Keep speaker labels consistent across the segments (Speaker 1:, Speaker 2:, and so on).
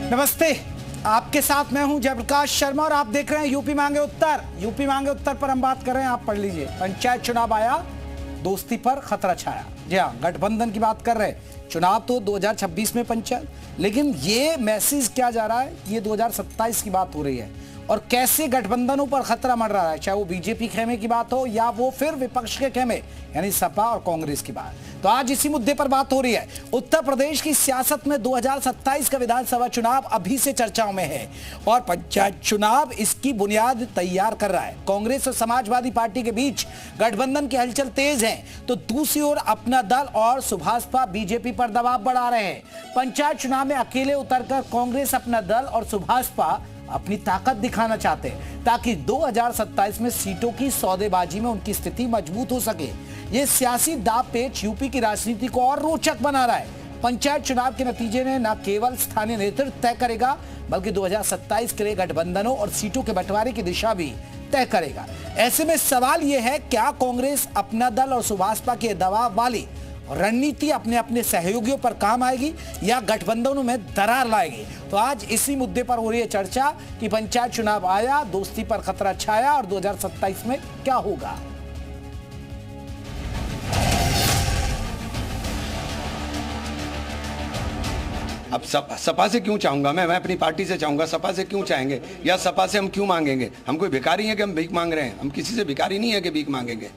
Speaker 1: नमस्ते, आपके साथ मैं हूं जयप्रकाश शर्मा और आप देख रहे हैं यूपी मांगे उत्तर। यूपी मांगे उत्तर पर हम बात कर रहे हैं, आप पढ़ लीजिए। पंचायत चुनाव आया, दोस्ती पर खतरा छाया। जी हाँ, गठबंधन की बात कर रहे हैं। चुनाव तो 2026 में पंचायत, लेकिन ये मैसेज क्या जा रहा है, ये 2027 की बात हो रही है और कैसे गठबंधनों पर खतरा मर रहा है, चाहे वो बीजेपी खेमे की बात हो या वो फिर विपक्ष के खेमे यानी सपा और कांग्रेस की बात। तो आज इसी मुद्दे पर बात हो रही है। उत्तर प्रदेश की सियासत में 2027 का विधानसभा चुनाव अभी से चर्चाओं में है और पंचायत चुनाव इसकी बुनियाद तैयार कर रहा है। कांग्रेस और समाजवादी पार्टी के बीच गठबंधन की हलचल तेज है, तो दूसरी ओर अपना दल और सुभाषपा बीजेपी पर दबाव बढ़ा रहे हैं। पंचायत चुनाव में अकेले उतरकर कांग्रेस अपना दल और सुभाषपा अपनी ताकत दिखाना चाहते हैं ताकि 2027 में सीटों की सौदेबाजी में उनकी स्थिति मजबूत हो सके। ये सियासी दांवपेच यूपी की राजनीति को और रोचक बना रहा है। पंचायत चुनाव के नतीजे ने न केवल स्थानीय नेतृत्व तय करेगा, बल्कि 2027 के लिए गठबंधनों और सीटों के बंटवारे की दिशा भी तय करेगा। ऐसे में सवाल यह है, क्या कांग्रेस अपना दल और सुभाषपा के दबाव वाली रणनीति अपने अपने सहयोगियों पर काम आएगी या गठबंधनों में दरार लाएगी? तो आज इसी मुद्दे पर हो रही है चर्चा कि पंचायत चुनाव आया, दोस्ती पर खतरा छाया और 2027 में क्या होगा।
Speaker 2: अब सपा से क्यों चाहूंगा मैं अपनी पार्टी से चाहूंगा, सपा से क्यों चाहेंगे या सपा से हम क्यों मांगेंगे? हम कोई भिखारी हैं कि हम भीख मांग रहे हैं? हम किसी से भिखारी नहीं है कि भीख मांगेंगे।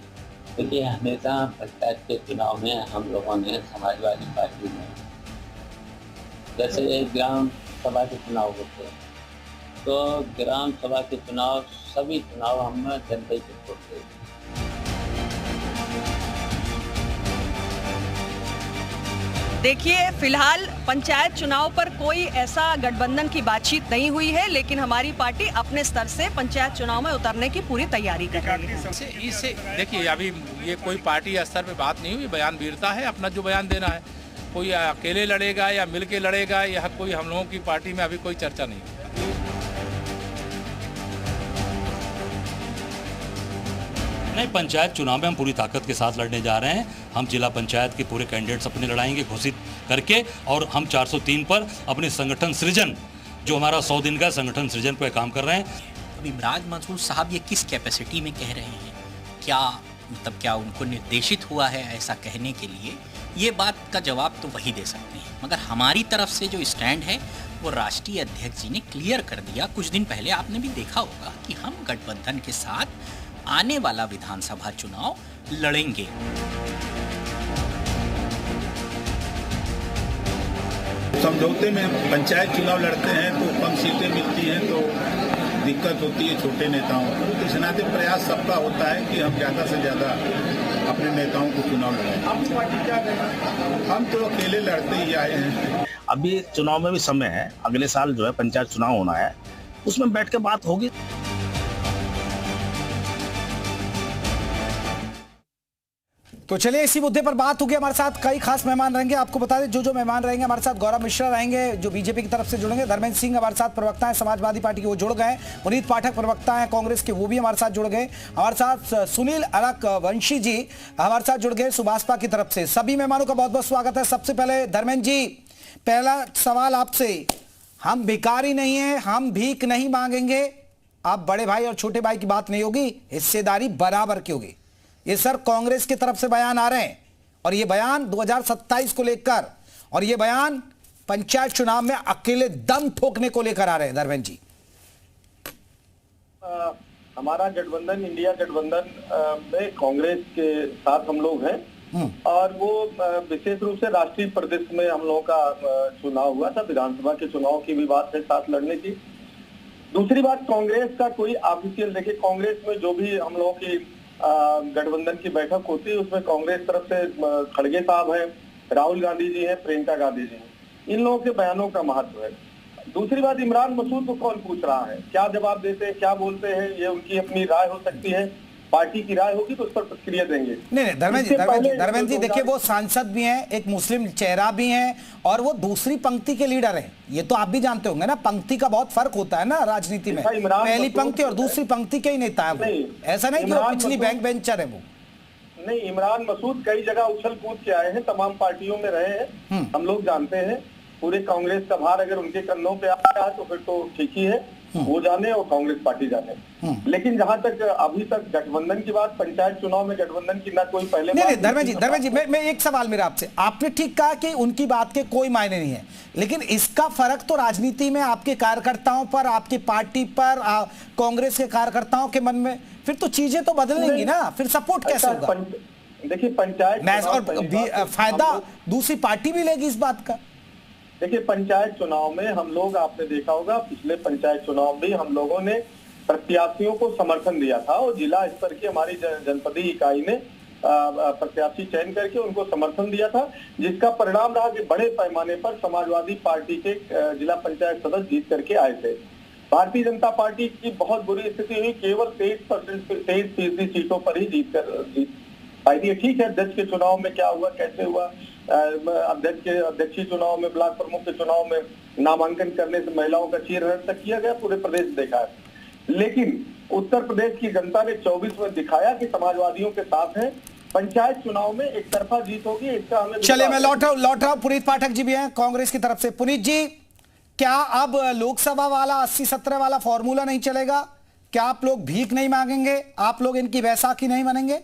Speaker 3: देखिए, हमेशा पंचायत के चुनाव में हम लोगों ने समाजवादी पार्टी में जैसे ग्राम सभा के चुनाव होते हैं, तो ग्राम सभा के चुनाव सभी चुनाव हम जनता ही छोड़ते हैं।
Speaker 4: देखिए, फिलहाल पंचायत चुनाव पर कोई ऐसा गठबंधन की बातचीत नहीं हुई है, लेकिन हमारी पार्टी अपने स्तर से पंचायत चुनाव में उतरने की पूरी तैयारी कर रही है।
Speaker 5: इससे देखिए, अभी ये कोई पार्टी स्तर पे बात नहीं हुई, बयान वीरता है, अपना जो बयान देना है। कोई अकेले लड़ेगा या मिलके लड़ेगा, यह कोई हम लोगों की पार्टी में अभी कोई चर्चा नहीं है।
Speaker 6: नहीं, पंचायत चुनाव में हम पूरी ताकत के साथ लड़ने जा रहे हैं। हम जिला पंचायत के पूरे कैंडिडेट्स अपने लड़ाएंगे घोषित करके, और हम 403 पर अपने संगठन सृजन, जो हमारा 100 दिन का संगठन सृजन पर काम कर रहे हैं।
Speaker 7: अब इमरान मसूद साहब ये किस कैपेसिटी में कह रहे हैं, क्या मतलब क्या उनको निर्देशित हुआ है ऐसा कहने के लिए? ये बात का जवाब तो वही दे सकते हैं, मगर हमारी तरफ से जो स्टैंड है वो राष्ट्रीय अध्यक्ष जी ने क्लियर कर दिया। कुछ दिन पहले आपने भी देखा होगा कि हम गठबंधन के साथ आने वाला विधानसभा चुनाव लड़ेंगे।
Speaker 8: समझौते में पंचायत चुनाव लड़ते हैं तो कम सीटें मिलती हैं, तो दिक्कत होती है छोटे नेताओं को। तो इस नाते प्रयास सबका होता है कि हम ज़्यादा से ज़्यादा अपने नेताओं को चुनाव लड़ाएं। हम तो अकेले लड़ते ही आए हैं।
Speaker 9: अभी चुनाव में भी समय है, अगले साल जो है पंचायत चुनाव होना है, उसमें बैठ के बात होगी।
Speaker 1: तो चलिए, इसी मुद्दे पर बात होगी। हमारे साथ कई खास मेहमान रहेंगे। आपको बता दें जो मेहमान रहेंगे हमारे साथ, गौरव मिश्रा रहेंगे जो बीजेपी की तरफ से जुड़ेंगे, धर्मेंद्र सिंह हमारे साथ प्रवक्ता हैं समाजवादी पार्टी के, वो जुड़ गए, पुनीत पाठक प्रवक्ता हैं कांग्रेस के, वो भी हमारे साथ जुड़ गए। हमारे साथ सुनील अरक वंशी जी हमारे साथ जुड़ गए सुभाषपा की तरफ से। सभी मेहमानों का बहुत बहुत स्वागत है। सबसे पहले धर्मेंद्र जी, पहला सवाल आपसे, हम भिखारी नहीं है, हम भीख नहीं मांगेंगे। आप बड़े भाई और छोटे भाई की बात नहीं होगी, हिस्सेदारी बराबर की होगी। ये सर कांग्रेस की तरफ से बयान आ रहे हैं और ये बयान 2027 को लेकर, और ये बयान पंचायत चुनाव में अकेले दम ठोकने को लेकर आ रहे हैं। धर्मेंद्र जी,
Speaker 10: हमारा गठबंधन इंडिया गठबंधन में कांग्रेस के साथ हम लोग हैं और वो विशेष रूप से राष्ट्रीय प्रदेश में हम लोगों का चुनाव हुआ था। विधानसभा के चुनाव की भी बात है साथ लड़ने की। दूसरी बात, कांग्रेस का कोई ऑफिशियल, देखिए कांग्रेस में जो भी हम लोगों की गठबंधन की बैठक होती है उसमें कांग्रेस तरफ से खड़गे साहब हैं, राहुल गांधी जी हैं, प्रियंका गांधी जी हैं, इन लोगों के बयानों का महत्व है। दूसरी बात, इमरान मसूद को कौन पूछ रहा है, क्या जवाब देते हैं, क्या बोलते हैं, ये उनकी अपनी राय हो सकती है। पार्टी की राय होगी तो उस पर प्रतिक्रिया देंगे।
Speaker 1: नहीं, धर्मेंद्र जी देखिए, वो सांसद भी हैं, एक मुस्लिम चेहरा भी हैं और वो दूसरी पंक्ति के लीडर हैं। ये तो आप भी जानते होंगे ना, पंक्ति का बहुत फर्क होता है ना राजनीति में। पहली पंक्ति और दूसरी पंक्ति के ही नेता है वो, ऐसा नहीं कि वो पिछली बैक बेंचर है वो।
Speaker 10: नहीं, इमरान मसूद कई जगह उछल कूद के आए हैं, तमाम पार्टियों में रहे हैं, हम लोग जानते हैं। पूरे कांग्रेस का भार अगर उनके कंधों पे आया तो फिर तो ठीक ही है, वो जाने और कांग्रेस पार्टी जाने। लेकिन जहां तक अभी तक गठबंधन की बात, पंचायत चुनाव में गठबंधन की ना कोई पहले
Speaker 1: नहीं, धर्मेंद्र जी मैं एक सवाल मेरा आपसे, आपने ठीक कहा कि उनकी बात के कोई मायने नहीं है, लेकिन इसका फर्क तो राजनीति में आपके कार्यकर्ताओं पर, आपकी पार्टी पर, कांग्रेस के कार्यकर्ताओं के मन में फिर तो चीजें तो बदलेंगी ना, फिर सपोर्ट कैसे होगा?
Speaker 10: देखिए पंचायत
Speaker 1: और फायदा दूसरी पार्टी भी लेगी इस बात का।
Speaker 10: देखिए पंचायत चुनाव में हम लोग, आपने देखा होगा पिछले पंचायत चुनाव भी हम लोगों ने प्रत्याशियों को समर्थन दिया था और जिला स्तर की हमारी जनपदीय इकाई ने प्रत्याशी चयन करके उनको समर्थन दिया था, जिसका परिणाम रहा कि बड़े पैमाने पर समाजवादी पार्टी के जिला पंचायत सदस्य जीत करके आए थे। भारतीय जनता पार्टी की बहुत बुरी स्थिति हुई, केवल 23% सीटों पर ही जीत पाई थी। ठीक है, अध्यक्ष के चुनाव में क्या हुआ, कैसे हुआ, अध्यक्षीय चुनाव में, ब्लॉक प्रमुख के चुनाव में नामांकन करने से महिलाओं का चीरहरण तक किया गया, पूरे प्रदेश देखा है। लेकिन उत्तर प्रदेश की जनता ने 24 में दिखाया कि समाजवादियों के साथ है। पंचायत चुनाव में एक तरफा जीत होगी, इसका हमें
Speaker 1: चलिए मैं लौट रहा हूं। पुनीत पाठक जी भी हैं कांग्रेस की तरफ से। पुनीत जी, क्या अब लोकसभा वाला 80-17 वाला फॉर्मूला नहीं चलेगा? क्या आप लोग भीख नहीं मांगेंगे? आप लोग इनकी बैसाखी नहीं मानेंगे?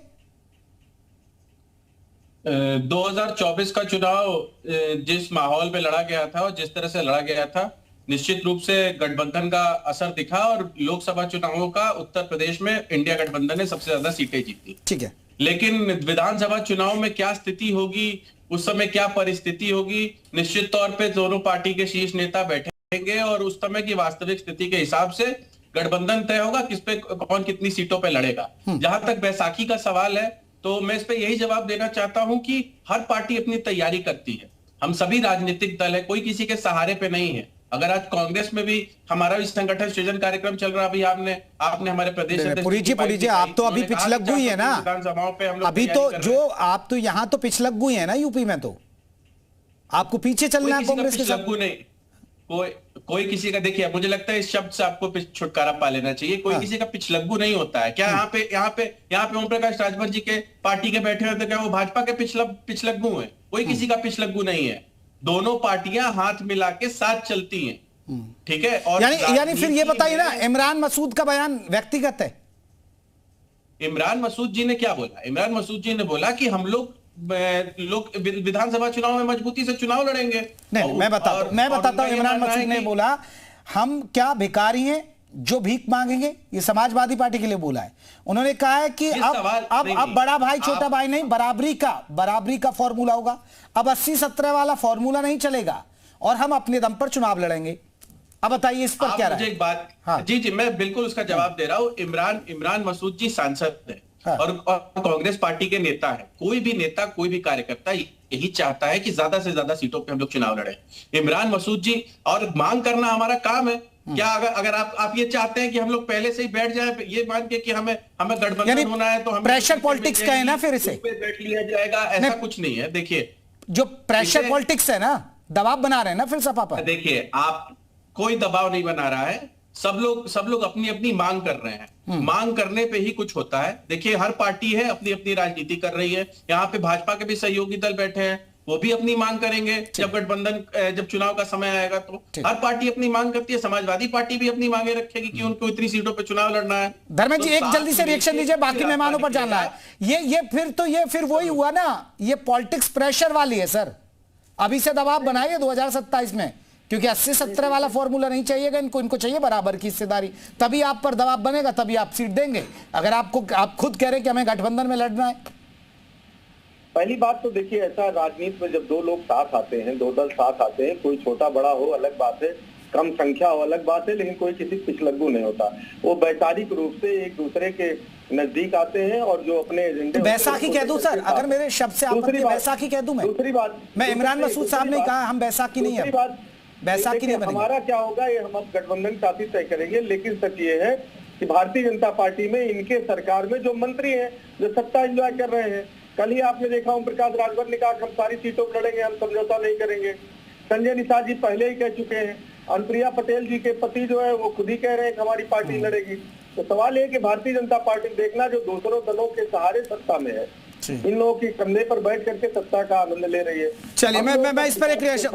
Speaker 11: 2024 का चुनाव जिस माहौल में लड़ा गया था और जिस तरह से लड़ा गया था, निश्चित रूप से गठबंधन का असर दिखा और लोकसभा चुनावों का उत्तर प्रदेश में इंडिया गठबंधन ने सबसे ज्यादा सीटें जीती।
Speaker 1: ठीक है,
Speaker 11: लेकिन विधानसभा चुनाव में क्या स्थिति होगी, उस समय क्या परिस्थिति होगी, निश्चित तौर पे दोनों पार्टी के शीर्ष नेता बैठेंगे और उस समय की वास्तविक स्थिति के हिसाब से गठबंधन तय होगा किस पे कौन कितनी सीटों पे लड़ेगा। जहां तक बैसाखी का सवाल है तो मैं इस पे यही जवाब देना चाहता हूं कि हर पार्टी अपनी तैयारी करती है। हम सभी राजनीतिक दल है, कोई किसी के सहारे पे नहीं है। अगर आज कांग्रेस में भी हमारा भी संगठन सृजन कार्यक्रम चल रहा, अभी आपने हमारे प्रदेश
Speaker 1: पुरी जी आप तो अभी पिछलग्गू ही है ना,
Speaker 11: विधानसभाओं पे हम लोग
Speaker 1: अभी तो जो आप तो यहाँ तो पिछलग्गू ही है ना यूपी में, तो आपको पीछे चलना है कांग्रेस के साथ।
Speaker 11: नहीं, कोई किसी का, देखिए मुझे लगता है इस शब्द से आपको छुटकारा पा लेना चाहिए। कोई किसी का पिछलग्गू नहीं होता है। क्या यहाँ पे ओम प्रकाश राजभर जी के पार्टी के बैठे हुए, तो क्या वो भाजपा के पिछलग्गू हैं? कोई किसी का पिछलग्गू नहीं है। दोनों पार्टियां हाथ मिला के साथ चलती हैं, ठीक है। और
Speaker 1: यानी फिर ये बताइए ना, इमरान मसूद का बयान व्यक्तिगत है?
Speaker 11: इमरान मसूद जी ने क्या बोला? इमरान मसूद जी ने बोला कि हम लोग विधानसभा चुनाव में मजबूती से चुनाव लड़ेंगे।
Speaker 1: नहीं, मैं बताता हूं इमरान मसूद ने बोला हम क्या भिखारी हैं जो भीख मांगेंगे, ये समाजवादी पार्टी के लिए बोला है। उन्होंने कहा है कि अब बड़ा भाई छोटा भाई नहीं, बराबरी का फॉर्मूला होगा। अब 80-17 वाला फॉर्मूला नहीं चलेगा और हम अपने दम पर चुनाव लड़ेंगे। अब बताइए इस पर क्या
Speaker 11: मुझे एक बात, हाँ। जी मैं बिल्कुल उसका जवाब दे रहा हूं। इमरान मसूद जी सांसद है, हाँ। और कांग्रेस पार्टी के नेता है। कोई भी नेता, कोई भी कार्यकर्ता यही चाहता है कि ज्यादा से ज्यादा सीटों पे हम लोग चुनाव लड़े। इमरान मसूद जी, और मांग करना हमारा काम है। क्या अगर आप ये चाहते हैं कि हम लोग पहले से ही बैठ जाए, ये मान के कि हमें गठबंधन होना है तो हमें
Speaker 1: प्रेशर पॉलिटिक्स का है ना, फिर इसे
Speaker 11: बैठ लिया जाएगा, ऐसा कुछ नहीं है। देखिए
Speaker 1: जो प्रेशर पॉलिटिक्स है ना, दबाव बना रहे हैं ना फिर सपा पर।
Speaker 11: देखिए आप, कोई दबाव नहीं बना रहा है, सब लोग अपनी अपनी मांग कर रहे हैं। मांग करने पे ही कुछ होता है। देखिए हर पार्टी है अपनी अपनी राजनीति कर रही है। यहाँ पे भाजपा के भी सहयोगी दल बैठे हैं, वो भी अपनी मांग करेंगे। जब चुनाव का समय आएगा तो हर पार्टी अपनी मांग करती है। समाजवादी पार्टी भी अपनी मांगे रखेगी कि उनको इतनी सीटों पे चुनाव लड़ना है।
Speaker 1: धर्मेंद्र जी एक जल्दी से रिएक्शन दीजिए, बाकी मेहमानों पर जानना है। ये फिर वही हुआ ना, ये पॉलिटिक्स प्रेशर वाली है सर। अभी से दबाव बनाइए 2027 में, क्योंकि 80-17 वाला फॉर्मूला नहीं चाहिएगा इनको चाहिए बराबर की हिस्सेदारी। तभी आप पर दबाव बनेगा, तभी आप सीट देंगे। अगर आप खुद कह रहे कि हमें गठबंधन में लड़ना है।
Speaker 10: पहली बात तो देखिए, ऐसा राजनीति में जब दो लोग साथ आते हैं, दो दल साथ आते हैं, कोई छोटा बड़ा हो अलग बात है, कम संख्या हो अलग बात है, लेकिन कोई किसी पिछलग्गू नहीं होता। वो वैचारिक रूप से एक दूसरे के नजदीक आते हैं और जो अपने एजेंडे।
Speaker 1: बैसाखी कह दूं सर, अगर मेरे शब्द से आपत्ति, बैसाखी कह दूं मैं।
Speaker 10: दूसरी बात,
Speaker 1: मैं इमरान मसूद साहब ने कहा हम बैसाखी नहीं है, बैसाखी नहीं बनेगी।
Speaker 10: हमारा क्या होगा ये हम अब गठबंधन साथी तय करेंगे। लेकिन सच ये है कि भारतीय जनता पार्टी में, इनके सरकार में जो मंत्री हैं, जो सत्ता एंजॉय कर रहे हैं, कल ही आपने देखा ओम प्रकाश राजभर ने कहा हम सारी सीटों पर लड़ेंगे, हम समझौता नहीं करेंगे। संजय निषाद जी पहले ही कह चुके हैं। अनुप्रिया पटेल जी के पति जो है वो खुद ही कह रहे हैं कि हमारी पार्टी लड़ेगी। तो सवाल ये कि भारतीय जनता पार्टी देखना जो दूसरों दलों के सहारे सत्ता में है, इन लोगों के कंधे पर बैठ करके सत्ता का आनंद ले रही है।
Speaker 1: चलिए मैं इस पर एक रिएक्शन,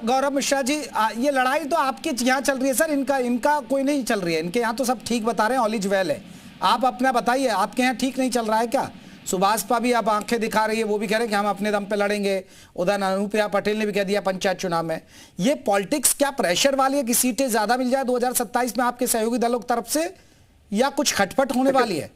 Speaker 1: गौरव मिश्रा जी, ये लड़ाई तो आपके यहाँ चल रही है सर, इनका कोई नहीं चल रही है, इनके यहाँ तो सब ठीक बता रहे हैं, ऑल इज वेल है। आप अपना बताइए, आपके यहाँ ठीक नहीं चल रहा है क्या? सुभाषपा भी अब आंखें दिखा रही है, वो भी कह रहे हैं कि हम अपने दम पे लड़ेंगे। उधर अनुप्रिया पटेल ने भी कह दिया पंचायत चुनाव में। ये पॉलिटिक्स क्या प्रेशर वाली है कि सीटें ज्यादा मिल जाए 2027 में आपके सहयोगी दलों की तरफ से, या कुछ खटपट होने वाली है?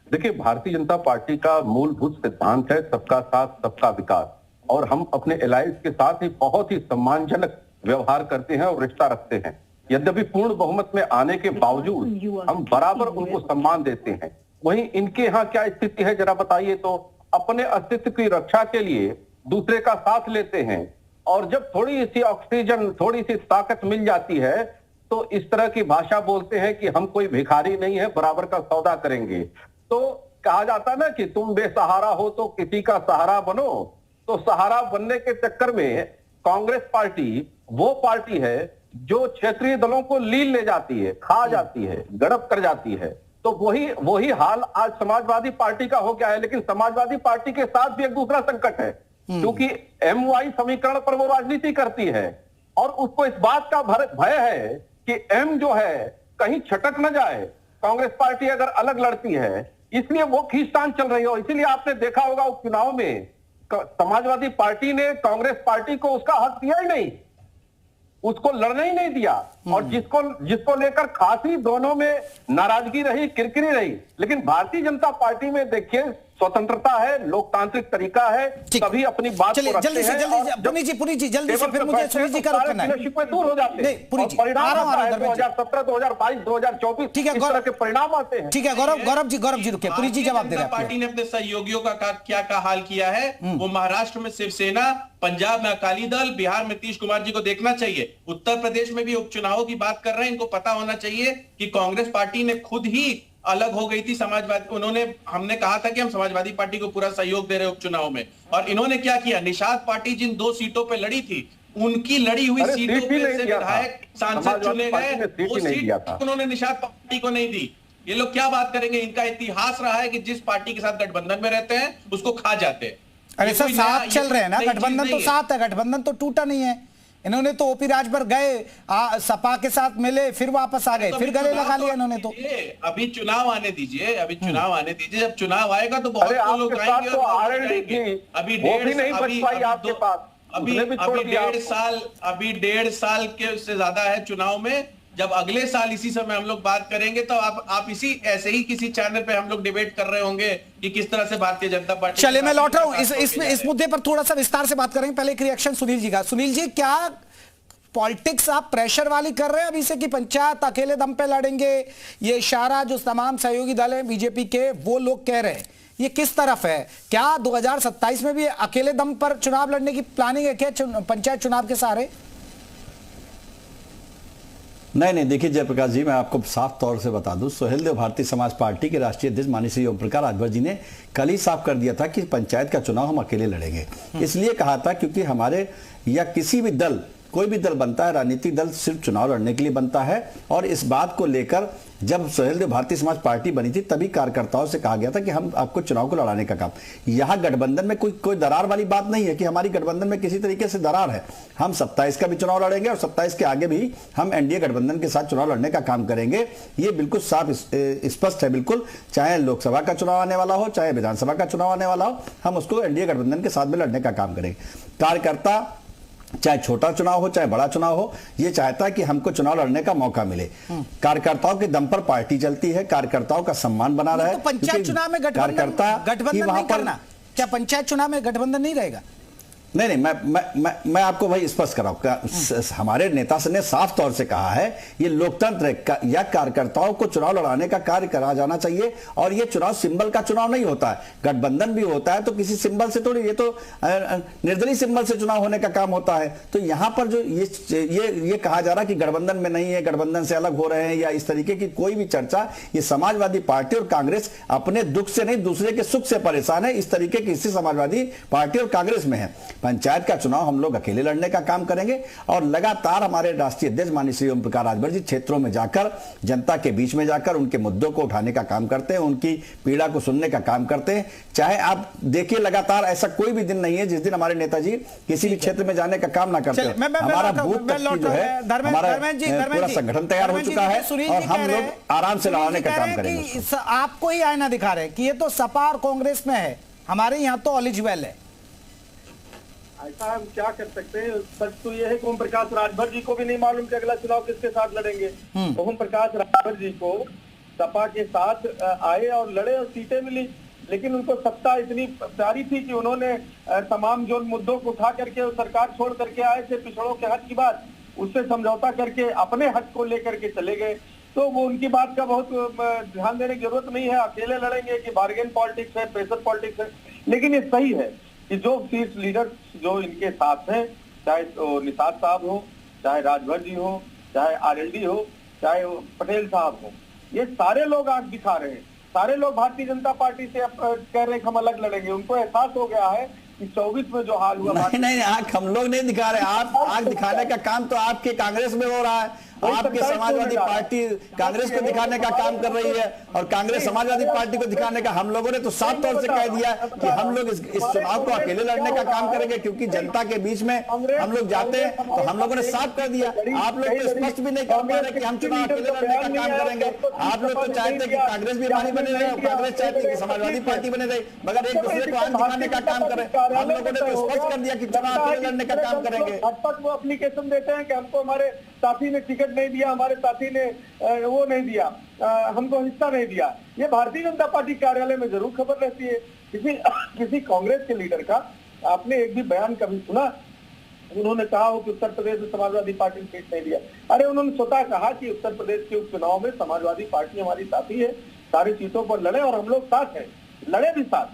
Speaker 12: देखिए, भारतीय जनता पार्टी का मूलभूत सिद्धांत है सबका साथ सबका विकास, और हम अपने एलायंस के साथ ही बहुत ही सम्मानजनक व्यवहार करते हैं और रिश्ता रखते हैं। यद्यपि पूर्ण बहुमत में आने के बावजूद हम बराबर उनको सम्मान देते हैं। वहीं इनके यहाँ क्या स्थिति है जरा बताइए तो? अपने अस्तित्व की रक्षा के लिए दूसरे का साथ लेते हैं, और जब थोड़ी सी ऑक्सीजन, थोड़ी सी ताकत मिल जाती है तो इस तरह की भाषा बोलते हैं कि हम कोई भिखारी नहीं है, बराबर का सौदा करेंगे। तो कहा जाता है ना कि तुम बेसहारा हो तो किसी का सहारा बनो। तो सहारा बनने के चक्कर में कांग्रेस पार्टी वो पार्टी है जो क्षेत्रीय दलों को लील ले जाती है, खा जाती है, गड़प कर जाती है। तो वही हाल आज समाजवादी पार्टी का हो गया है। लेकिन समाजवादी पार्टी के साथ भी एक दूसरा संकट है, क्योंकि MY समीकरण पर वो राजनीति करती है और उसको इस बात का भय है कि M जो है कहीं छटक न जाए, कांग्रेस पार्टी अगर अलग लड़ती है, इसलिए वो खींचतान चल रही हो। इसीलिए आपने देखा होगा उपचुनाव में समाजवादी पार्टी ने कांग्रेस पार्टी को उसका हक दिया ही नहीं, उसको लड़ने ही नहीं दिया, और जिसको लेकर खासी दोनों में नाराजगी रही, किरकिरी रही। लेकिन भारतीय जनता पार्टी में देखिए स्वतंत्रता है, लोकतांत्रिक तरीका है, सभी अपनी बात को रखते हैं।
Speaker 1: पुनीत जी जल्दी से, फिर मुझे सुनील जी का रुख करना है।
Speaker 12: शिकवे दूर हो जाते हैं, परिणाम 2017, 2022, 2024
Speaker 1: ठीक है,
Speaker 12: इस तरह के परिणाम आते हैं।
Speaker 1: ठीक है, गौरव जी रुके, पुनीत जी जवाब दे रहे हैं।
Speaker 11: पार्टी ने अपने सहयोगियों का क्या हाल किया है, वो महाराष्ट्र में शिवसेना, पंजाब में अकाली दल, बिहार में नीतीश कुमार जी को देखना चाहिए। उत्तर प्रदेश में भी उपचुनावों की बात कर रहे हैं, इनको पता होना चाहिए कि कांग्रेस पार्टी ने खुद ही अलग हो गई थी समाजवादी। हमने कहा था कि हम समाजवादी पार्टी को पूरा सहयोग दे रहे उपचुनाव में, और इन्होंने क्या किया, निषाद पार्टी जिन 2 सीटों पे लड़ी थी, उनकी लड़ी हुई सीटों पे से विधायक सांसद चुने गए, वो सीट उन्होंने निषाद पार्टी को नहीं दी। ये लोग क्या बात करेंगे? इनका इतिहास रहा है कि जिस पार्टी के साथ गठबंधन में रहते हैं उसको खा जाते हैं।
Speaker 1: अरे सर, साथ चल रहे हैं ना, गठबंधन तो साथ है, गठबंधन तो टूटा नहीं है। इन्होंने तो ओपी राजभर गए, सपा के साथ मिले, फिर वापस आ गए, फिर गले लगा लिया इन्होंने। तो
Speaker 11: अभी चुनाव आने दीजिए, जब चुनाव आएगा तो बहुत लोग आएंगे। अभी 1.5 साल के से ज्यादा है चुनाव में। जब अगले साल इसी समय हम लोग बात करेंगे तो आप ऐसे ही किसी चैनल पे हम लोग डिबेट कर रहे होंगे कि किस तरह से भारतीय जनता पार्टी।
Speaker 1: चलिए, मैं लौट रहा हूं इस मुद्दे पर थोड़ा सा विस्तार से बात करेंगे। पहले एक रिएक्शन सुनील जी का। सुनील जी, क्या पॉलिटिक्स आप प्रेशर वाली कर रहे हैं अभी से कि पंचायत अकेले दम पे लड़ेंगे? ये इशारा जो तमाम सहयोगी दल हैं बीजेपी के, वो लोग कह रहे हैं, ये किस तरफ है? क्या 2027 में भी अकेले दम पर चुनाव लड़ने की प्लानिंग है क्या पंचायत चुनाव के सहारे?
Speaker 13: नहीं, देखिए जयप्रकाश जी, मैं आपको साफ तौर से बता दूं, सुहेलदेव भारतीय समाज पार्टी के राष्ट्रीय अध्यक्ष माननीय श्री ओम प्रकाश राजभर जी ने कल ही साफ कर दिया था कि पंचायत का चुनाव हम अकेले लड़ेंगे। इसलिए कहा था क्योंकि हमारे या किसी भी दल, कोई भी दल बनता है, राजनीतिक दल सिर्फ चुनाव लड़ने के लिए बनता है। और इस बात को लेकर जब सुहेलदेव भारतीय समाज पार्टी बनी थी तभी कार्यकर्ताओं से कहा गया था कि हम आपको चुनाव को लड़ाने का काम। यहाँ गठबंधन में कोई दरार वाली बात नहीं है कि हमारी गठबंधन में किसी तरीके से दरार है। हम 27 का भी चुनाव लड़ेंगे और 27 के आगे भी हम एनडीए गठबंधन के साथ चुनाव लड़ने का काम करेंगे। ये बिल्कुल साफ स्पष्ट है, बिल्कुल, चाहे लोकसभा का चुनाव आने वाला हो, चाहे विधानसभा का चुनाव आने वाला हो, हम उसको एनडीए गठबंधन के साथ में लड़ने का काम करेंगे। कार्यकर्ता चाहे छोटा चुनाव हो चाहे बड़ा चुनाव हो, ये चाहता है कि हमको चुनाव लड़ने का मौका मिले। कार्यकर्ताओं के दम पर पार्टी चलती है, कार्यकर्ताओं का सम्मान बना रहा है।
Speaker 1: तो पंचायत चुनाव में गठबंधन नहीं करना, क्या पंचायत चुनाव में गठबंधन नहीं रहेगा?
Speaker 13: नहीं, मैं आपको भाई स्पष्ट कराऊं, हमारे नेता ने साफ तौर से कहा है ये लोकतंत्र है, या कार्यकर्ताओं को चुनाव लड़ाने का कार्य करा जाना चाहिए। और ये चुनाव सिंबल का चुनाव नहीं होता है, गठबंधन भी होता है तो किसी सिंबल से थोड़ी, ये तो निर्दलीय सिंबल से चुनाव होने का काम होता है। तो यहां पर जो ये कहा जा रहा है कि गठबंधन में नहीं है, गठबंधन से अलग हो रहे हैं, या इस तरीके की कोई भी चर्चा, ये समाजवादी पार्टी और कांग्रेस अपने दुख से नहीं दूसरे के सुख से परेशान है, इस तरीके की स्थिति समाजवादी पार्टी और कांग्रेस में है। पंचायत का चुनाव हम लोग अकेले लड़ने का काम करेंगे और लगातार हमारे राष्ट्रीय अध्यक्ष माननीय श्री ओम प्रकाश राजभर जी क्षेत्रों में जाकर, जनता के बीच में जाकर उनके मुद्दों को उठाने का काम करते हैं, उनकी पीड़ा को सुनने का काम करते हैं। चाहे आप देखिए, लगातार ऐसा कोई भी दिन नहीं है जिस दिन हमारे नेताजी किसी भी क्षेत्र में जाने का काम ना करते हैं। हमारा बूथ तक की जो है हमारा पूरा संगठन तैयार हो चुका है और हम लोग आराम से लड़ाने का काम करेंगे।
Speaker 1: आपको ही आईना दिखा रहे हैं कि ये तो सपा और कांग्रेस में है, हमारे यहाँ तो ऑलिजवेल है।
Speaker 10: ऐसा हम क्या कर सकते हैं? सच तो ये है कि ओम प्रकाश राजभर जी को भी नहीं मालूम कि अगला चुनाव किसके साथ लड़ेंगे। ओम प्रकाश राजभर जी को सपा के साथ आए और लड़े और सीटें मिली, लेकिन उनको सत्ता इतनी प्यारी थी कि उन्होंने तमाम जो मुद्दों को उठा करके सरकार छोड़ करके आए थे, पिछड़ों के हक की बात, उससे समझौता करके अपने हक को लेकर के चले गए। तो वो उनकी बात का बहुत ध्यान देने की जरूरत नहीं है। अकेले लड़ेंगे कि बार्गेन पॉलिटिक्स है, प्रेशर पॉलिटिक्स है, लेकिन ये सही है कि जो शीर्ष लीडर जो इनके साथ हैं, चाहे तो निषाद साहब हो, चाहे राजभर जी हो, चाहे आरएलडी हो, चाहे पटेल साहब हो, ये सारे लोग आंख दिखा रहे हैं। सारे लोग भारतीय जनता पार्टी से कह रहे हैं कि हम अलग लड़ेंगे। उनको एहसास हो गया है कि 24 में जो हाल हुआ,
Speaker 13: नहीं आंख हम लोग नहीं दिखा रहे, आप आंख दिखाने का काम तो आपके कांग्रेस में हो रहा है। आपकी समाजवादी पार्टी कांग्रेस को दिखाने का काम कर रही है और कांग्रेस समाजवादी पार्टी को दिखाने का। हम लोगों ने तो साफ तौर से कह दिया कि हम लोग इस चुनाव को अकेले लड़ने का काम करेंगे, क्योंकि जनता के बीच में हम लोग जाते हैं। तो हम लोगों ने साफ कर दिया। आप लोग तो स्पष्ट भी नहीं कर पा रहे कि हम चुनाव अकेले लड़ने का काम करेंगे। आप लोग तो चाहते कि कांग्रेस भी हमारी बने रहे, कांग्रेस चाहते कि समाजवादी पार्टी बने रहे, मगर एक दूसरे को आंख दिखाने का काम करें। हम लोगों ने तो स्पष्ट कर दिया कि चुनाव अकेले लड़ने का काम करेंगे।
Speaker 10: वो एप्लीकेशन देते हैं कि हमको हमारे साथी ने टिकट नहीं दिया, हमारे साथी ने वो नहीं दिया, हमको हिस्सा नहीं दिया। ये भारतीय जनता पार्टी कार्यालय में जरूर खबर रहती है। किसी कांग्रेस के लीडर का आपने एक भी बयान कभी सुना? उन्होंने कहा हो कि उत्तर प्रदेश में समाजवादी पार्टी ने सीट नहीं दिया। अरे उन्होंने स्वतः कहा कि उत्तर प्रदेश के उपचुनाव में समाजवादी पार्टी हमारी साथी है, सारी सीटों पर लड़े और हम लोग साथ हैं, लड़े भी साथ।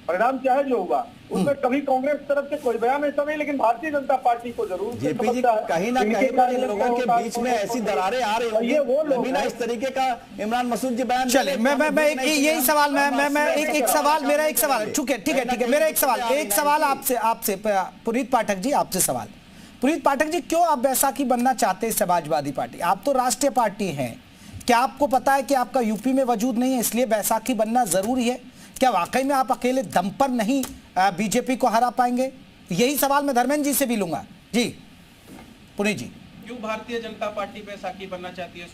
Speaker 10: परिणाम चाहे जो हुआ उसमें कभी कांग्रेस तरफ से कोई बयान ऐसा नहीं, लेकिन भारतीय जनता पार्टी को जरूर
Speaker 13: जेपी जी कहीं ना कहीं लोगों के बीच में ऐसी दरारें आ रही होंगी, वो ना इस तरीके का इमरान मसूद जी बयान।
Speaker 1: चलिए मैं यही सवाल मैं एक सवाल, मेरा एक सवाल, ठीक है मेरा एक सवाल आपसे पुनीत पाठक जी, आपसे सवाल। पुनीत पाठक जी, क्यों आप बैसाखी बनना चाहते हैं समाजवादी पार्टी? आप तो राष्ट्रीय पार्टी हैं, क्या आपको पता है कि आपका यूपी में वजूद नहीं है, इसलिए बैसाखी बनना जरूरी है? क्या वाकई में आप अकेले दम पर नहीं बीजेपी को हरा पाएंगे? यही सवाल मैं धर्मेंद्र जी से भी लूंगा। जी पुनीत जी,
Speaker 11: क्यों भारतीय जनता पार्टी बैसाखी बनना चाहती है?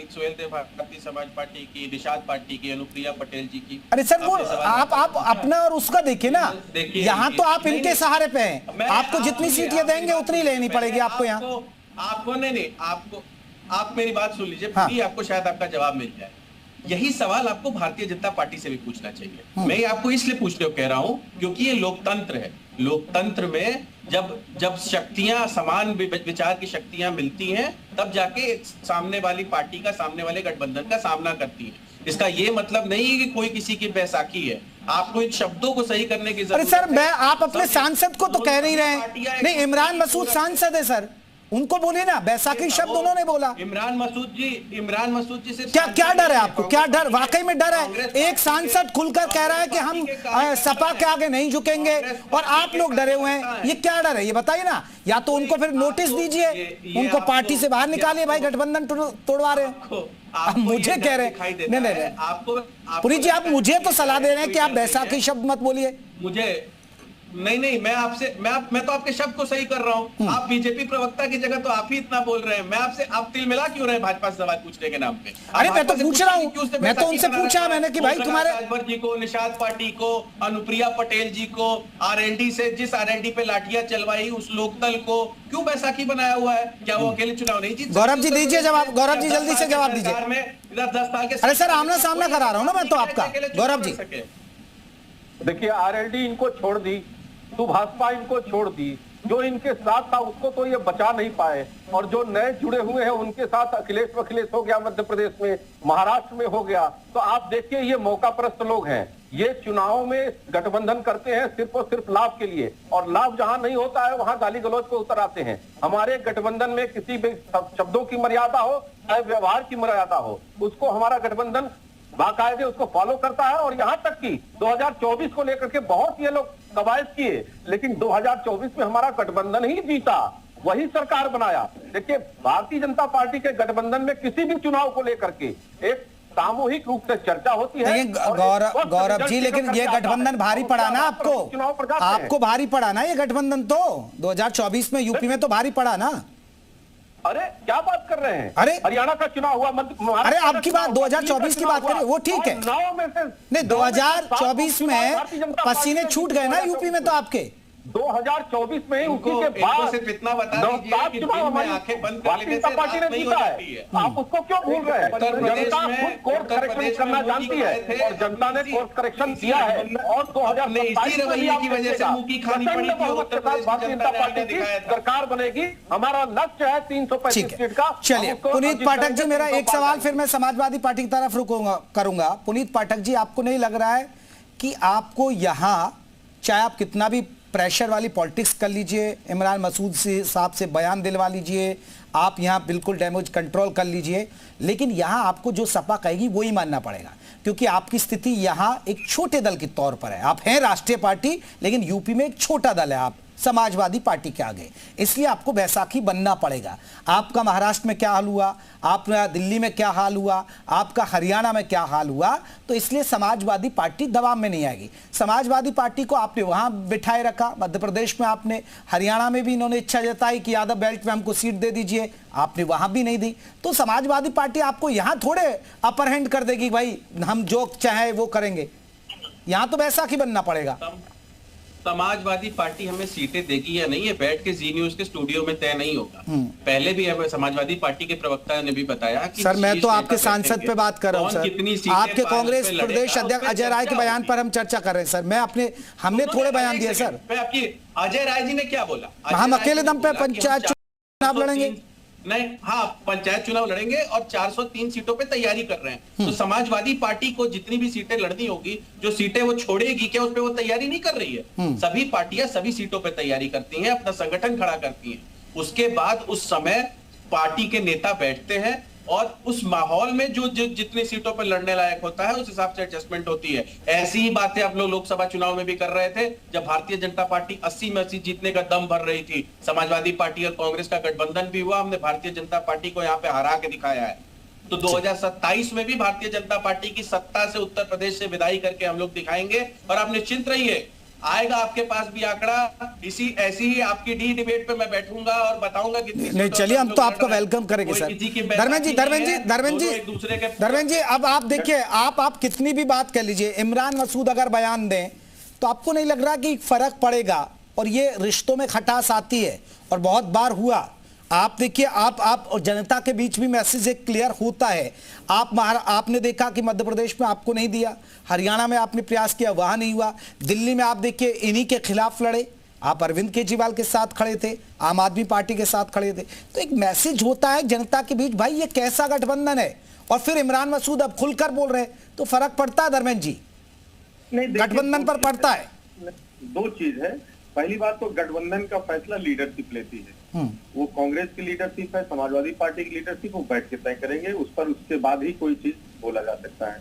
Speaker 11: सोहेल देव भारतीय समाज पार्टी की, निषाद पार्टी की, अनुप्रिया पटेल जी की।
Speaker 1: अरे सर वो आप अपना और उसका देखिए ना। यहाँ तो आप इनके सहारे पे हैं, आपको जितनी सीटें देंगे उतनी लेनी पड़ेगी आपको यहाँ।
Speaker 11: आपको नहीं आप मेरी बात सुन लीजिए, आपको शायद आपका जवाब मिल जाए। यही सवाल आपको भारतीय जनता पार्टी से भी पूछना चाहिए। मैं आपको इसलिए पूछने को कह रहा हूं क्योंकि ये लोकतंत्र है। लोकतंत्र में जब शक्तियां, समान विचार की शक्तियां मिलती हैं, तब जाके सामने वाली पार्टी का, सामने वाले गठबंधन का सामना करती है। इसका ये मतलब नहीं है कि कोई किसी की बैसाखी है। आपको इन शब्दों को सही करने की जरूरत है।
Speaker 1: अरे सर, आप अपने सांसद को तो कह नहीं रहे। नहीं, इमरान मसूद सांसद है सर, उनको बोले ना, बैसाखी शब्द उन्होंने बोला।
Speaker 11: इमरान मसूद जी से
Speaker 1: क्या डर है आपको? क्या डर, वाकई में डर है? एक सांसद खुलकर कह रहा है कि हम सपा के आगे नहीं झुकेंगे और आप लोग डरे हुए हैं। ये क्या डर है, ये बताइए ना। या तो उनको फिर नोटिस दीजिए, उनको पार्टी से बाहर निकालिए, भाई गठबंधन तोड़वा रहे हैं। आप मुझे कह रहे हैं नहीं, पुरी जी आप मुझे तो सलाह दे रहे हैं कि आप बैसाखी शब्द मत बोलिए।
Speaker 11: मुझे नहीं, मैं तो आपके शब्द को सही कर रहा हूँ। आप बीजेपी प्रवक्ता की जगह तो आप ही इतना बोल रहे हैं। मैं आपसे, आप तिल मिला क्यों रहे भाजपा से सवाल पूछने के नाम पे?
Speaker 1: अरे मैं तो पूछ रहा हूँ, मैं तो उनसे पूछा मैंने कि भाई तुम्हारे
Speaker 11: राजभर जी को, निषाद पार्टी को, अनुप्रिया पटेल जी को, आरएलडी से जिस आरएलडी पे लाठियां चलवाई उस लोकदल को क्यों बैसाखी बनाया हुआ है? क्या वो अकेले चुनाव नहीं जीत?
Speaker 1: गौरव जी दीजिए जवाब, गौरव जी जल्दी से जवाब दीजिए।
Speaker 11: 10 साल के,
Speaker 1: अरे सर आमना सामना करा रहा हूँ ना मैं तो आपका। गौरव जी
Speaker 12: देखिए, आरएलडी इनको छोड़ दी, तो भाजपा इनको छोड़ दी, जो इनके साथ था उसको तो ये बचा नहीं पाए, और जो नए जुड़े हुए हैं उनके साथ अखिलेश हो गया मध्य प्रदेश में, महाराष्ट्र में हो गया। तो आप देखिए, ये मौकापरस्त लोग हैं। ये चुनाव में गठबंधन करते हैं सिर्फ और सिर्फ लाभ के लिए, और लाभ जहां नहीं होता है वहां गाली गलौज पे उतर आते हैं। हमारे गठबंधन में किसी भी शब्दों की मर्यादा हो, चाहे व्यवहार की मर्यादा हो, उसको हमारा गठबंधन बाकायदे उसको फॉलो करता है। और यहां तक कि 2024 को लेकर के बहुत ये लोग कवायद किए, लेकिन 2024 में हमारा गठबंधन ही जीता, वही सरकार बनाया। देखिए, भारतीय जनता पार्टी के गठबंधन में किसी भी चुनाव को लेकर के एक सामूहिक रूप से चर्चा होती है।
Speaker 1: लेकिन गौरव जी, लेकिन ये गठबंधन भारी पड़ा ना आपको भारी पड़ा ना ये गठबंधन, तो 2024 में यूपी में तो भारी पड़ा ना।
Speaker 12: अरे क्या बात कर रहे हैं?
Speaker 1: अरे
Speaker 12: हरियाणा का चुनाव हुआ,
Speaker 1: अरे आपकी बात 2024 की बात करें, वो ठीक है।
Speaker 12: 9 में से
Speaker 1: नहीं, 2024 में पसीने छूट गए ना यूपी में तो आपके।
Speaker 12: 2024 में उसी के बाद
Speaker 11: सिर्फ इतना बता दीजिए कि दिन में आंखें बंद कर लेने से
Speaker 12: पार्टी ने जीता है। आप उसको क्यों भूल रहे हैं? जनता खुद कोर्स करेक्शन करना जानती है और जनता ने कोर्स करेक्शन किया है। और 2027
Speaker 11: रवैये की वजह से मुंह की खानी पड़ी थी। उत्तर प्रदेश
Speaker 12: भारतीय जनता पार्टी की सरकार बनेगी, हमारा लक्ष्य है 335 सीट का।
Speaker 1: चलिए पुनीत पाठक जी, मेरा एक सवाल फिर मैं समाजवादी पार्टी की तरफ करूंगा। पुनीत पाठक जी, आपको नहीं लग रहा है कि आपको यहाँ चाहे आप कितना भी प्रेशर वाली पॉलिटिक्स कर लीजिए, इमरान मसूद साहब से बयान दिलवा लीजिए, आप यहाँ बिल्कुल डैमेज कंट्रोल कर लीजिए, लेकिन यहाँ आपको जो सपा कहेगी वही मानना पड़ेगा, क्योंकि आपकी स्थिति यहाँ एक छोटे दल के तौर पर है। आप हैं राष्ट्रीय पार्टी, लेकिन यूपी में एक छोटा दल है आप समाजवादी पार्टी के आगे, इसलिए आपको बैसाखी बनना पड़ेगा। आपका महाराष्ट्र में क्या हाल हुआ, आपका दिल्ली में क्या हाल हुआ, आपका हरियाणा में क्या हाल हुआ, तो इसलिए समाजवादी पार्टी दबाव में नहीं आएगी। समाजवादी पार्टी को आपने वहां बिठाए रखा, मध्य प्रदेश में आपने, हरियाणा में भी इन्होंने इच्छा जताई कि यादव बेल्ट में हमको सीट दे दीजिए, आपने वहां भी नहीं दी। तो समाजवादी पार्टी आपको यहां थोड़े अपर हैंड कर देगी, भाई हम जो चाहे वो करेंगे, यहां तो बैसाखी बनना पड़ेगा।
Speaker 11: समाजवादी पार्टी हमें सीटें देगी या नहीं, ये बैठ के जी न्यूज के स्टूडियो में तय नहीं होगा। पहले भी हमें समाजवादी पार्टी के प्रवक्ता ने भी बताया कि
Speaker 1: सर मैं तो आपके सांसद पे बात कर रहा हूं सर, आपके कांग्रेस प्रदेश अध्यक्ष अजय राय के बयान पर हम चर्चा कर रहे हैं सर। हमने थोड़े बयान दिए सर।
Speaker 11: आपकी अजय राय जी ने क्या बोला?
Speaker 1: हम अकेले दम पे पंचायत चुनाव लड़ेंगे,
Speaker 11: नहीं, हाँ पंचायत चुनाव लड़ेंगे और 403 सीटों पे तैयारी कर रहे हैं। तो समाजवादी पार्टी को जितनी भी सीटें लड़नी होगी, जो सीटें वो छोड़ेगी, क्या उस पे वो तैयारी नहीं कर रही है? सभी पार्टियां सभी सीटों पे तैयारी करती हैं, अपना संगठन खड़ा करती हैं। उसके बाद उस समय पार्टी के नेता बैठते हैं और उस माहौल में जो जितनी सीटों पर लड़ने लायक होता है उस हिसाब से एडजस्टमेंट होती है। ऐसी ही बातें आप लोग लोकसभा चुनाव में भी कर रहे थे, जब भारतीय जनता पार्टी 80 में 80 जीतने का दम भर रही थी। समाजवादी पार्टी और कांग्रेस का गठबंधन भी हुआ, हमने भारतीय जनता पार्टी को यहाँ पे हरा के दिखाया है। तो 2027 में भी भारतीय जनता पार्टी की सत्ता से उत्तर प्रदेश से विदाई करके हम लोग दिखाएंगे। और आप निश्चिंत रहिए, आएगा आपके पास भी आंकड़ा, ऐसी ही आपकी डी डिबेट पे मैं बैठूंगा और बताऊंगा कितनी।
Speaker 1: नहीं चलिए, हम तो आपका वेलकम करेंगे सर। धर्मेंद्र जी अब आप देखिए, आप कितनी भी बात कर लीजिए, इमरान मसूद अगर बयान दें तो आपको नहीं लग रहा कि फर्क पड़ेगा? और ये रिश्तों में खटास आती है और बहुत बार हुआ। आप देखिए, आप और जनता के बीच भी मैसेज एक क्लियर होता है। आपने देखा कि मध्य प्रदेश में आपको नहीं दिया, हरियाणा में आपने प्रयास किया, वहां नहीं हुआ, दिल्ली में आप देखिए इन्हीं के खिलाफ लड़े, आप अरविंद केजरीवाल के साथ खड़े थे, आम आदमी पार्टी के साथ खड़े थे। तो एक मैसेज होता है जनता के बीच, भाई ये कैसा गठबंधन है। और फिर इमरान मसूद अब खुलकर बोल रहे हैं, तो फर्क पड़ता है धर्मेंद्र जी?
Speaker 10: नहीं,
Speaker 1: गठबंधन पर पड़ता है।
Speaker 10: दो चीज है, पहली बात तो गठबंधन का फैसला लीडरशिप लेती है। वो कांग्रेस की लीडरशिप है, समाजवादी पार्टी की लीडरशिप, वो बैठ के तय करेंगे उस पर, उसके बाद ही कोई चीज बोला जा सकता है।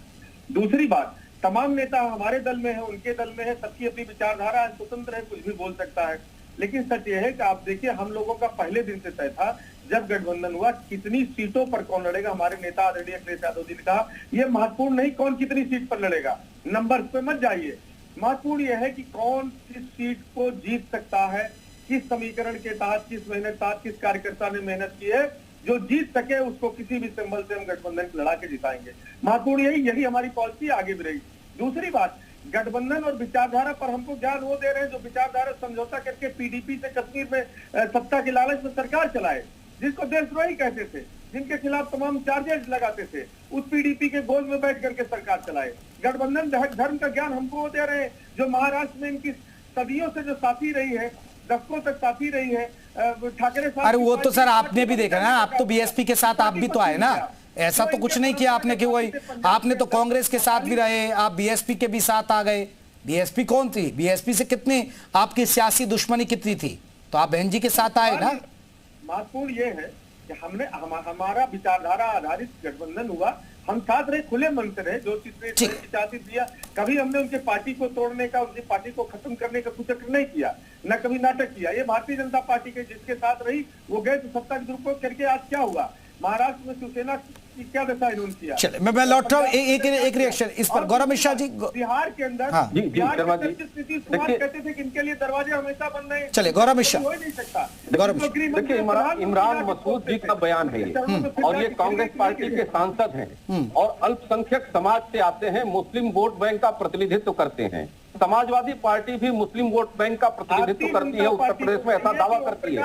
Speaker 10: दूसरी बात, तमाम नेता हमारे दल में है, उनके दल में है, सबकी अपनी विचारधारा है, स्वतंत्र है, कुछ भी बोल सकता है। लेकिन सच ये है कि आप देखिए, हम लोगों का पहले दिन से तय था, जब गठबंधन हुआ, कितनी सीटों पर कौन लड़ेगा। हमारे नेता आदरणीय अखिलेश यादव जी ने कहा, यह महत्वपूर्ण नहीं कौन कितनी सीट पर लड़ेगा, नंबर पे मत जाइए, महत्वपूर्ण यह है कि कौन किस सीट को जीत सकता है, किस समीकरण के तहत, किस मेहनत तहत, किस कार्यकर्ता ने मेहनत की है, जो जीत सके उसको किसी भी सिंबल से हम गठबंधन लड़ा के जिताएंगे। महत्वपूर्ण यही हमारी पॉलिसी आगे भी रहेगी। दूसरी बात, गठबंधन और विचारधारा पर हमको ज्ञान वो दे रहे हैं जो विचारधारा समझौता करके पीडीपी से कश्मीर में सत्ता के लालच में सरकार चलाए, जिसको देशद्रोही कहते थे, जिनके खिलाफ तमाम चार्जेस लगाते थे, उस पीडीपी के गोद में बैठ करके सरकार चलाए। गठबंधन धर्म का ज्ञान हमको दे रहे हैं, जो महाराष्ट्र में इनकी सदियों से जो साथी रही है, दशकों तक साथी रही है, ठाकरे साहब।
Speaker 1: अरे वो तो सर आपने भी देखा ना, आप तो बीएसपी के साथ आप भी तो आए ना, ऐसा तो कुछ नहीं किया आपने कि वही, आपने तो कांग्रेस के साथ भी रहे, आप बीएसपी के भी साथ आ गए। बीएसपी कौन थी? बीएसपी से कितनी आपकी सियासी दुश्मनी कितनी थी, तो आप बहन जी के साथ आए ना।
Speaker 10: महत्वपूर्ण ये है कि हमने हमारा विचारधारा आधारित गठबंधन हुआ, हम साथ रहे, खुले मन से रहे, जो चीज चाहती दिया। कभी हमने उनके पार्टी को तोड़ने का, उनकी पार्टी को खत्म करने का कुछ नहीं किया, न कभी नाटक किया। ये भारतीय जनता पार्टी के जिसके साथ रही वो गए तो सत्ता का दुरुपयोग करके आज क्या हुआ? महाराष्ट्र में शिवसेना की क्या दशा इन्होंने किया?
Speaker 1: चले मैं लौट रहा हूँ एक रिएक्शन इस पर। गौरव मिश्रा जी,
Speaker 10: बिहार के अंदर बिहार के अंदर नीतीश कुमार कहते थे कि इनके लिए दरवाजे हमेशा बंद हैं।
Speaker 1: चले गौरव मिश्रा,
Speaker 10: हो ही नहीं सकता।
Speaker 12: देखिए इमरान मसूद जी का बयान है ये, और ये कांग्रेस पार्टी के सांसद हैं और अल्पसंख्यक समाज से आते हैं, मुस्लिम वोट बैंक का प्रतिनिधित्व करते हैं। समाजवादी पार्टी भी मुस्लिम वोट बैंक का प्रतिनिधित्व करती है, उत्तर प्रदेश में ऐसा दावा करती है।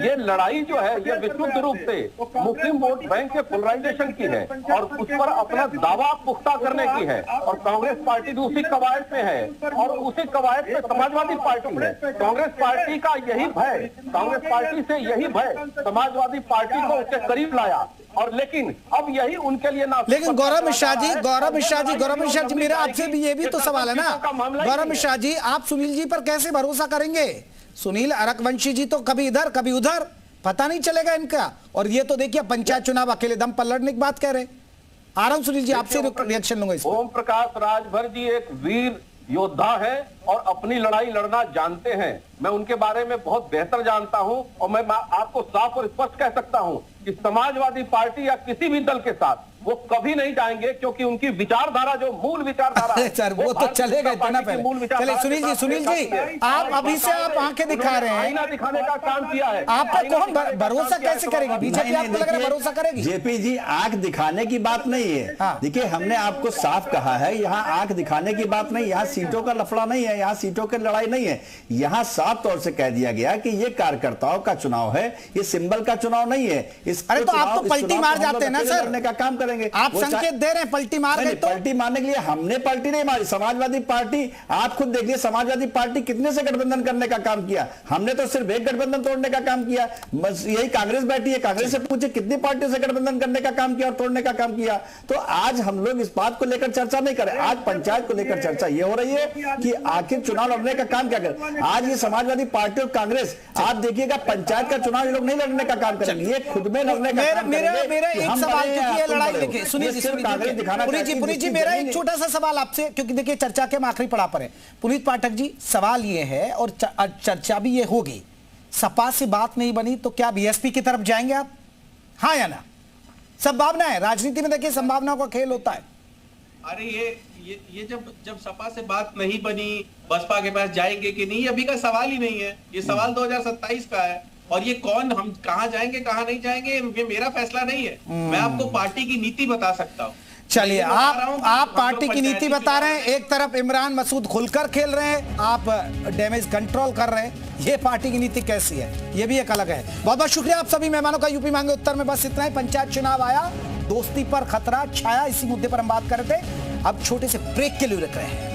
Speaker 12: ये लड़ाई जो है ये विशुद्ध रूप से मुस्लिम वोट बैंक के पोलराइजेशन की है और उस पर अपना दावा पुख्ता करने की है। और कांग्रेस पार्टी दूसरी कवायद में है और उसी कवायद में समाजवादी पार्टी है। कांग्रेस पार्टी का यही भय, कांग्रेस पार्टी से यही भय समाजवादी पार्टी को उसके करीब लाया। और लेकिन अब यही उनके लिए ना।
Speaker 1: लेकिन गौरव मिश्रा जी मेरा आपसे भी ये भी तो सवाल है ना गौरव मिश्रा जी, आप सुनील जी पर कैसे भरोसा करेंगे? सुनील अरकवंशी जी तो कभी इधर कभी उधर, पता नहीं चलेगा इनका। और ये तो देखिए पंचायत चुनाव अकेले दम पर लड़ने की बात कह रहे। आ रहा हूं सुनील जी, आपसे रिएक्शन लूंगा इस पर।
Speaker 12: ओम प्रकाश राजभर जी एक वीर योद्धा है और अपनी लड़ाई लड़ना जानते हैं। मैं उनके बारे में बहुत बेहतर जानता हूं और मैं आपको साफ और स्पष्ट कह सकता हूं कि समाजवादी पार्टी या किसी भी दल के साथ वो कभी नहीं जाएंगे, क्योंकि उनकी विचारधारा जो मूल विचारधारा है
Speaker 1: सर वो तो चलेगा इतना पहले। चले सुनील जी आप अभी से आप आंखें दिखा रहे हैं,
Speaker 12: आईना दिखाने का काम किया है।
Speaker 1: आपका कौन भरोसा कैसे करेगी? बीजेपी आपको लग रहा है भरोसा करेगी?
Speaker 13: जेपी जी आंख दिखाने की बात नहीं है। देखिए हमने आपको साफ कहा है, यहाँ आंख दिखाने की बात नहीं, यहाँ सीटों का लफड़ा नहीं है, यहाँ सीटों की लड़ाई नहीं है। यहाँ साफ तौर से कह दिया गया कि ये कार्यकर्ताओं का चुनाव है, ये सिंबल का चुनाव नहीं है।
Speaker 1: अरे तो आप तो पलटी मार जाते हैं ना सर,
Speaker 13: करने का काम करेंगे।
Speaker 1: आप संकेत दे रहे हैं पलटी मार गए तो?
Speaker 13: पलटी मारने के लिए हमने पलटी नहीं मारी, समाजवादी पार्टी, आप खुद देखिए समाजवादी पार्टी कितने से गठबंधन करने का काम किया। हमने तो सिर्फ एक गठबंधन तोड़ने का काम किया। बस यही कांग्रेस बैठी है, कांग्रेस से पूछे कितनी पार्टियों से गठबंधन करने का काम किया और तोड़ने का काम किया। तो आज हम लोग इस बात को लेकर चर्चा नहीं करें, आज पंचायत को लेकर चर्चा ये हो रही है कि आखिर चुनाव लड़ने का काम क्या करें। आज ये समाजवादी पार्टी और कांग्रेस आप देखिएगा पंचायत का चुनाव ये लोग नहीं लड़ने का काम करेंगे, ये खुद में लड़ने का काम करेंगे।
Speaker 1: मेरा एक सवाल, क्योंकि ये लड़ाई देखिए पुनीत जी मेरा एक छोटा सा सवाल आपसे, क्योंकि देखिए चर्चा के हम आखिरी पड़ाव पर है। पुनीत पाठक जी सवाल ये है और चर्चा भी ये होगी, सपा से बात नहीं बनी तो क्या बीएसपी की तरफ जाएंगे आप, हाँ या ना? संभावना है, राजनीति में देखिए संभावनाओं का खेल होता है।
Speaker 11: अरे ये जब सपा से बात नहीं बनी बसपा के पास जाएंगे कि नहीं, अभी का सवाल ही नहीं है। ये सवाल 2027 का है और ये कौन, हम कहां जाएंगे कहां नहीं जाएंगे ये मेरा फैसला नहीं है। मैं आपको पार्टी की नीति बता सकता हूं।
Speaker 1: चलिए आप पार्टी की नीति बता रहे हैं, एक तरफ इमरान मसूद खुलकर खेल रहे हैं, आप डैमेज कंट्रोल कर रहे हैं। ये पार्टी की नीति कैसी है, ये भी एक अलग है। बहुत बहुत शुक्रिया आप सभी मेहमानों का। यूपी मांगे उत्तर में बस इतना ही। पंचायत चुनाव आया, दोस्ती पर खतरा छाया, इसी मुद्दे पर हम बात कर रहे थे। अब छोटे से ब्रेक के लिए रुक रहे हैं।